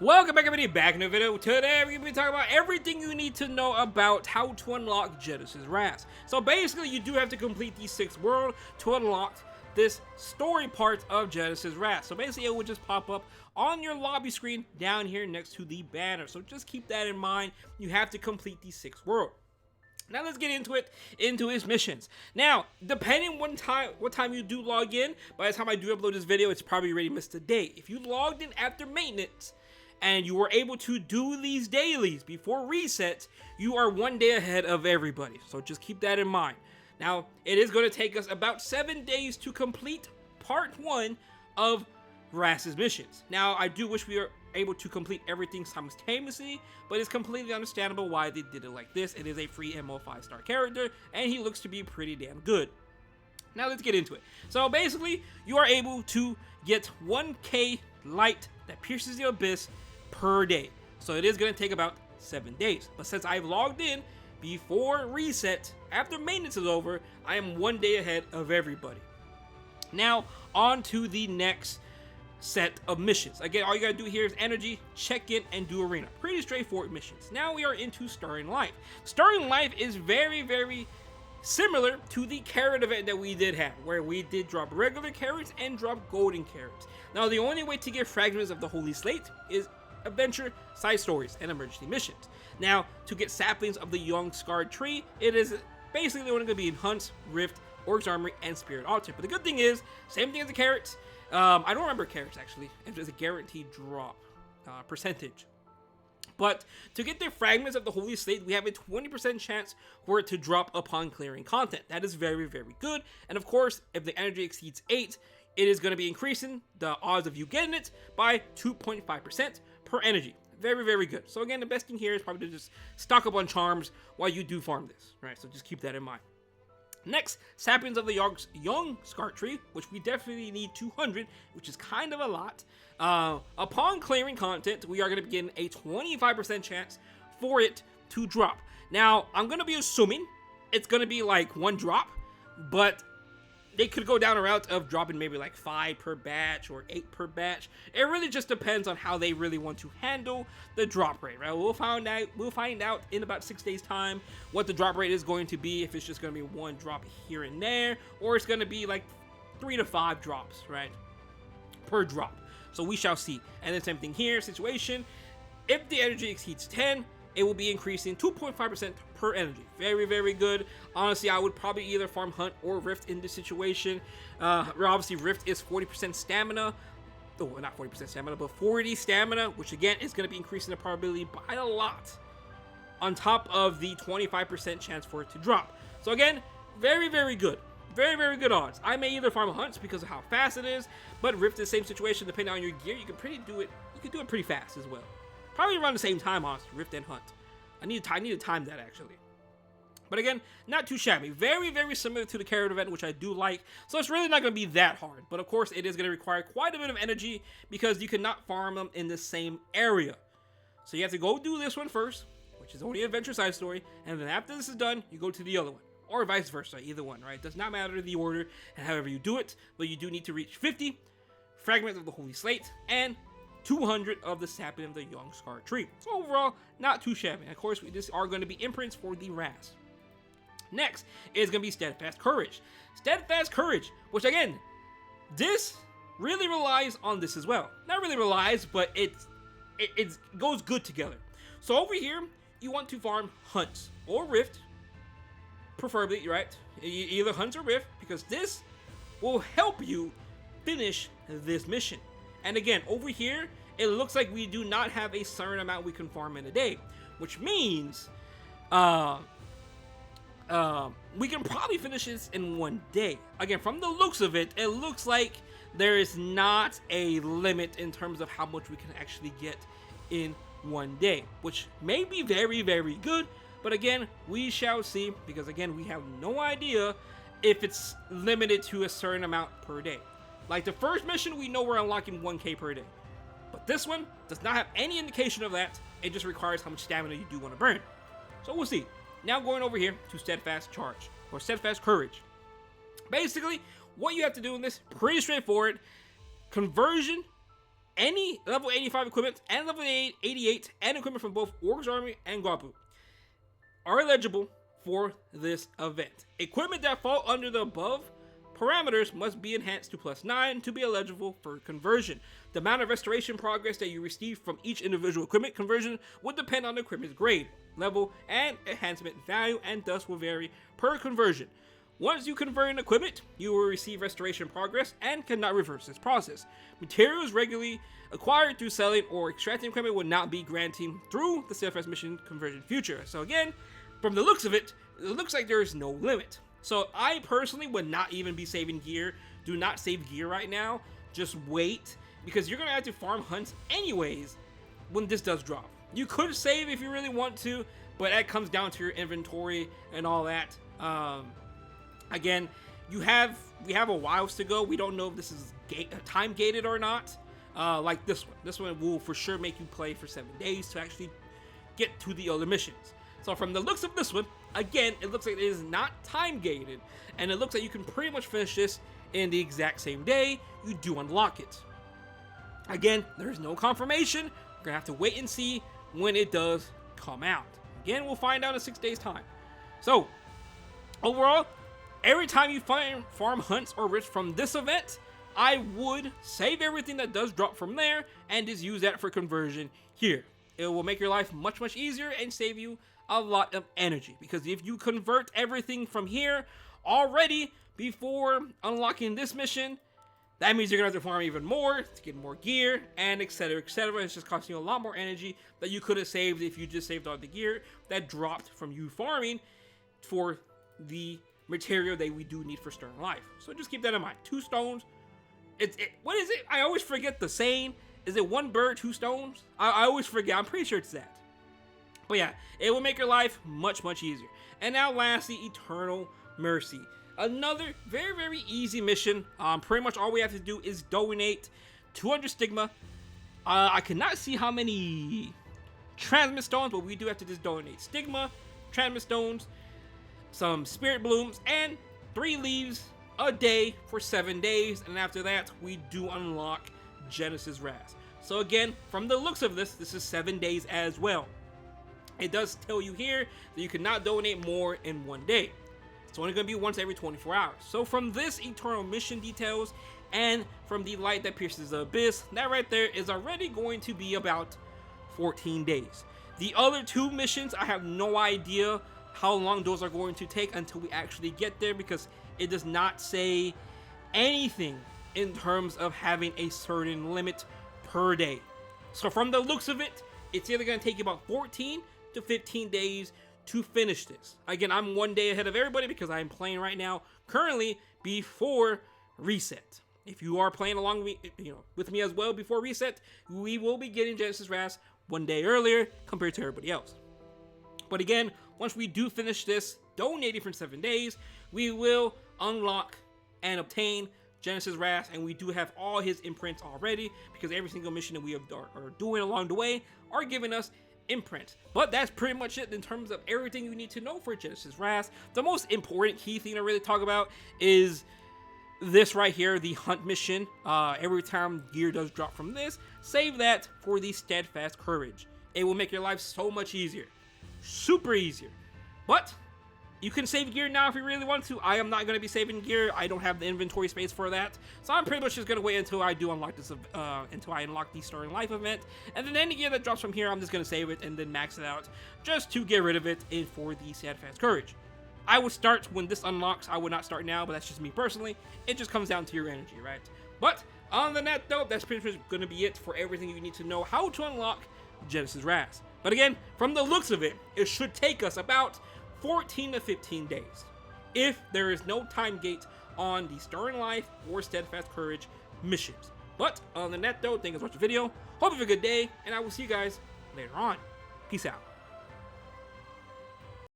Welcome back, everybody, back in the video. Today we're going to be talking about everything you need to know about how to unlock Genesis Ras. So basically, you do have to complete the 6th world to unlock this story part of Genesis Ras. So basically, it will just pop up on your lobby screen down here next to the banner. So just keep that in mind. You have to complete the 6th world. Now let's get into his missions. Now, depending what time you do log in, by the time I do upload this video, it's probably already missed a day. If you logged in after maintenance, and you were able to do these dailies before reset, you are 1 day ahead of everybody. So just keep that in mind. Now, it is going to take us about 7 days to complete part 1 of Ras's missions. Now, I do wish we were able to complete everything simultaneously, but it's completely understandable why they did it like this. It is a free MO 5-star character, and he looks to be pretty damn good. Now, let's get into it. So, basically, you are able to get 1k light that pierces the abyss per day. So it is going to take about 7 days. But since I've logged in before reset, after maintenance is over, I am 1 day ahead of everybody. Now, on to the next set of missions. Again, all you gotta do here is energy, check in, and do arena. Pretty straightforward missions. Now we are into Starting Life. Starting Life is very similar to the carrot event that we did have, where we did drop regular carrots and drop golden carrots. Now, the only way to get fragments of the Holy Slate is adventure, side stories, and emergency missions. Now, to get saplings of the Young Scarred Tree, it is basically only going to be in Hunts, Rift, Orc's Armory, and Spirit Altar. But the good thing is, same thing as the carrots. I don't remember carrots, actually. If there's a guaranteed drop percentage. But to get the fragments of the Holy Slate, we have a 20% chance for it to drop upon clearing content. That is very good. And of course, if the energy exceeds 8, it is going to be increasing the odds of you getting it by 2.5% per energy. Very good. So again, the best thing here is probably to just stock up on charms while you do farm this. Right, so just keep that in mind. Next, saplings of the Young Scarred Tree, which we definitely need 200, which is kind of a lot. Upon clearing content, we are going to be getting a 25% chance for it to drop. Now, I'm going to be assuming it's going to be like 1 drop, but they could go down a route of dropping maybe like 5 per batch or 8 per batch. It really just depends on how they really want to handle the drop rate, right? We'll find out in about 6 days time what the drop rate is going to be, if it's just going to be 1 drop here and there, or it's going to be like 3 to 5 drops, right, per drop. So we shall see. And the same thing here, situation, if the energy exceeds 10, it will be increasing 2.5% per energy. Very good. Honestly, I would probably either farm Hunt or Rift in this situation. Obviously, Rift is 40% stamina. Oh, not 40% stamina, but 40 stamina, which again is going to be increasing the probability by a lot, on top of the 25% chance for it to drop. So again, very good. Very good odds. I may either farm Hunts because of how fast it is, but Rift is the same situation. Depending on your gear, you can do it pretty fast as well. Probably around the same time, honestly, Rift and Hunt. I need to time that, actually. But again, not too shabby. Very similar to the carrot event, which I do like. So it's really not going to be that hard. But of course, it is going to require quite a bit of energy because you cannot farm them in the same area. So you have to go do this one first, which is only an adventure side story. And then after this is done, you go to the other one. Or vice versa, either one, right? Does not matter the order and however you do it. But you do need to reach 50 fragments of the Holy Slate and 200 of the sapling of the Young Scarred Tree. So overall, not too shabby. And of course, these are going to be imprints for the Ras. Next is going to be Steadfast Courage. Steadfast Courage, which again, this really relies on this as well. Not really relies, but it goes good together. So over here, you want to farm Hunts or Rift, preferably, right? Either Hunts or Rift, because this will help you finish this mission. And again, over here, it looks like we do not have a certain amount we can farm in a day, which means we can probably finish this in 1 day. Again, from the looks of it, it looks like there is not a limit in terms of how much we can actually get in 1 day, which may be very good. But again, we shall see, because again, we have no idea if it's limited to a certain amount per day. Like the first mission, we know we're unlocking 1k per day. But this one does not have any indication of that. It just requires how much stamina you do want to burn. So we'll see. Now going over here to Steadfast Charge, or Steadfast Courage. Basically, what you have to do in this, pretty straightforward. Conversion any level 85 equipment and level 88 and equipment from both Orc's Army and Guapu are eligible for this event. Equipment that fall under the above parameters must be enhanced to +9 to be eligible for conversion. The amount of restoration progress that you receive from each individual equipment conversion would depend on the equipment's grade, level, and enhancement value, and thus will vary per conversion. Once you convert an equipment, you will receive restoration progress and cannot reverse this process. Materials regularly acquired through selling or extracting equipment will not be granted through the Steadfast mission conversion feature. So again, from the looks of it, it looks like there is no limit. So I personally would not even be saving gear. Do not save gear right now. Just wait, because you're going to have to farm hunts anyways when this does drop. You could save if you really want to, but that comes down to your inventory and all that. Again, we have a while to go. We don't know if this is time gated or not. Like this one. This one will for sure make you play for 7 days to actually get to the other missions. So from the looks of this one, again, it looks like it is not time gated, and it looks like you can pretty much finish this in the exact same day you do unlock it. Again, there's no confirmation. We're gonna have to wait and see when it does come out. Again, we'll find out in 6 days' time. So overall, every time you find farm hunts or rifts from this event, I would save everything that does drop from there and just use that for conversion here. It will make your life much, much easier and save you a lot of energy, because if you convert everything from here already before unlocking this mission, that means you're gonna have to farm even more to get more gear and etc, etc. It's just costing you a lot more energy that you could have saved if you just saved all the gear that dropped from you farming for the material that we do need for Stern Life. So just keep that in mind. 2 stones. What is it? I always forget the saying. Is it 1 bird, 2 stones? I always forget. I'm pretty sure it's that. But yeah, it will make your life much, much easier. And now lastly, Eternal Mercy. Another very, very easy mission. Pretty much all we have to do is donate 200 stigma. I cannot see how many transmit stones, but we do have to just donate stigma, transmit stones, some spirit blooms, and 3 leaves a day for 7 days. And after that, we do unlock Genesis Ras. So again, from the looks of this is 7 days as well. It does tell you here that you cannot donate more in 1 day. It's only going to be once every 24 hours. So from this Eternal Mission details and from the Light that Pierces the Abyss, that right there is already going to be about 14 days. The other 2 missions, I have no idea how long those are going to take until we actually get there, because it does not say anything in terms of having a certain limit per day. So from the looks of it, it's either going to take you about 14 to 15 days to finish this. Again, I'm 1 day ahead of everybody because I'm playing right now currently before reset. If you are playing along with me as well before reset, we will be getting Genesis Ras 1 day earlier compared to everybody else. But again, once we do finish this donating for 7 days, we will unlock and obtain Genesis Ras, and we do have all his imprints already, because every single mission that we are doing along the way are giving us imprint. But that's pretty much it in terms of everything you need to know for Genesis Ras. The most important key thing to really talk about is this right here, the hunt mission. Every time gear does drop from this, save that for the Steadfast Courage. It will make your life so much easier. Super easier. But you can save gear now if you really want to. I am not going to be saving gear. I don't have the inventory space for that. So I'm pretty much just going to wait until I do unlock this, until I unlock the Stern Life event. And then any gear that drops from here, I'm just going to save it and then max it out just to get rid of it for the Steadfast Courage. I would start when this unlocks. I would not start now, but that's just me personally. It just comes down to your energy, right? But other than that, though, that's pretty much going to be it for everything you need to know how to unlock Genesis Ras. But again, from the looks of it, it should take us about 14 to 15 days if there is no time gate on the Stern Life or Steadfast Courage missions. But other than that, though, thank you for watching the video. Hope you have a good day, and I will see you guys later on. Peace out.